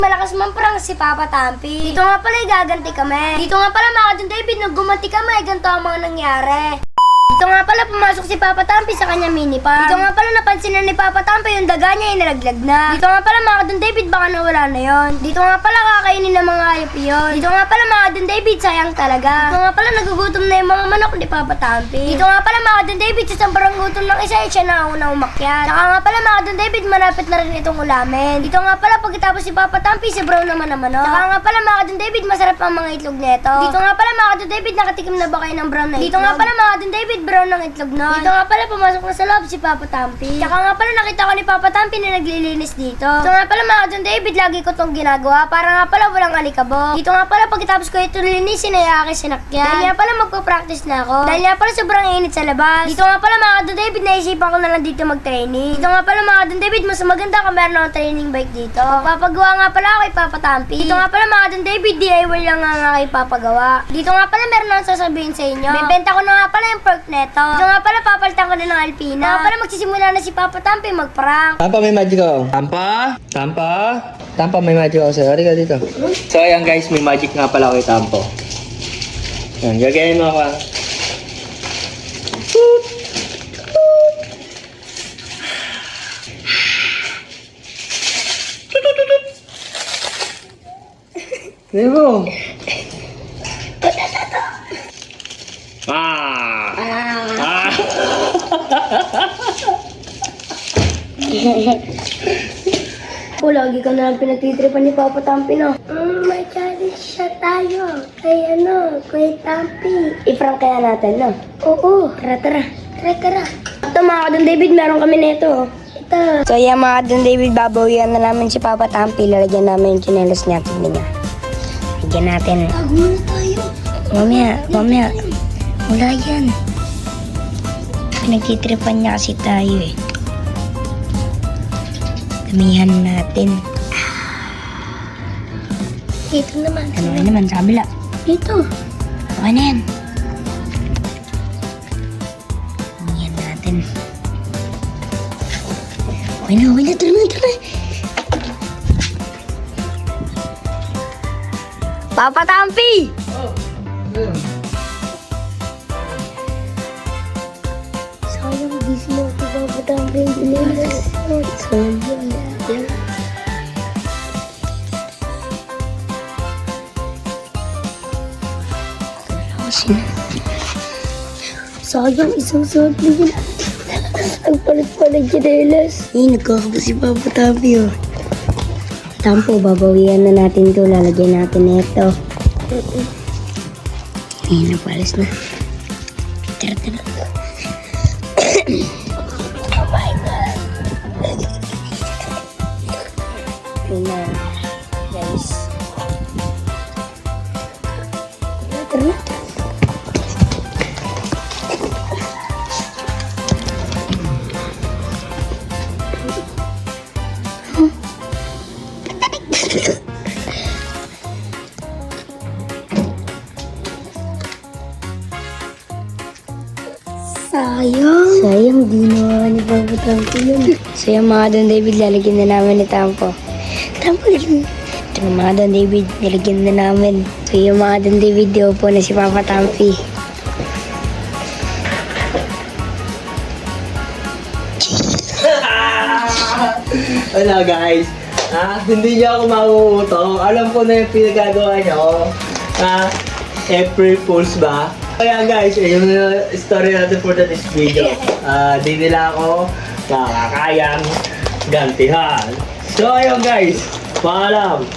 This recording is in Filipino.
Malakas man parang si Papa Tampi. Dito nga pala gaganti kami. Dito nga pala mga Don David, nung gumanti kami, ganito ang mga nangyari. Dito nga pala pumasok si Papa Tampi sa kanya mini farm. Dito nga pala napansin na ni Papa Tampi yung daga niya ay nalaglag na. Dito nga pala mga Don David, baka nawala na yon. Dito nga pala kakainin ng mga hayop yun. Dito nga pala mga Don David, sayang talaga. Dito nga pala nagugutom na yung mga manok ni Papa Tampi. Dito nga pala mga Don David, sa samparang gutom ng isa, siya na una umakyat. Saka nga pala mga Don David, malapit na rin itong ulamin. Dito nga pala pagkatapos si Papa Tampi, si Brown naman na manok. Saka nga pala mga Don David, masarap ang mga itlog nito. Dito nga pala mga Don David, nakatikim na ba kayo ng brown na itlog? Dito nga pala mga Don David, brown ng itlog nun. Dito nga pala pumasok na sa loob si Papa Tampi. Saka nga pala nakita ko ni Papa Tampi na naglilinis dito. Dito nga pala mga Don David, lagi ko tong ginagawa para nga pala walang alikabok. Dito nga pala pagkatapos ko ito linisin ay aking sinakyan. Dahil nga pala magpa-practice na ako. Dahil nga pala sobrang init sa labas. Dito nga pala mga Don David, naisipan ko na lang dito mag-training. Dito nga pala mga Don David, mas maganda kung meron akong training bike dito. Papagawa nga pala ako kay Papa Tampi. Dito nga pala mga Don David, DIY lang nga kay papagawa. Dito nga pala meron akong sasabihin sa inyo. Bibenta ko na nga pala yung pork neto. Dito nga pala papalitan ko na ng Alpina. Nga pala magsisimula na si Papa Tampi mag-prank. Tampa, may magic ako. Tampa, may magic ako sa'yo. Halika dito. So, ayan guys, may magic nga pala ako kay Tampo. Ayan, gagayin mo ako. Hindi mo. Lagi ka na lang pinagtitripan ni Papa Tampi, no? May challenge siya tayo. Kay Kuya Tampi. I-prank kaya natin, no? Oo, tara. Ito mga Don David, meron kami nito. Ito. So yan mga Don David, babawian na namin si Papa Tampi. Lalagyan namin yung chinelas niya. Tignan niya. Lagyan natin. Tago na tayo. Mamaya. Wala yan. Pinagtitripan niya kasi tayo eh. Damihan natin. Ito naman. Ano naman sa kabila? Dito. Okay na yan. Damihan natin. Okay na. Tara. Papa Tampi! Sayang, di sila ito Papa Tampi. Sayang. Sayang, isang suot na yun. Ang palit-palit chinelas. Nagkakaba si Papa Tampi, oh. Tampo, babawian na natin to. Lalagyan natin ito. Napalis na. Tara. Oh my God. Ayun na, guys. Tara. Sayang, di na ni Papa Tampo yun. So yung mga Don David, lalagyan na namin ni Tampo. Ito yung mga Don David, nilagyan na namin. So yung mga Don David, di po na si Papa Tampi. Ano guys? Hindi niyo ako mangungutong. Alam ko na yung pinagagawa niyo. April Fools ba? Kaya guys, yun yung story natin for this video. Di nila ako makakayang gantihan. So ayun guys, paalam!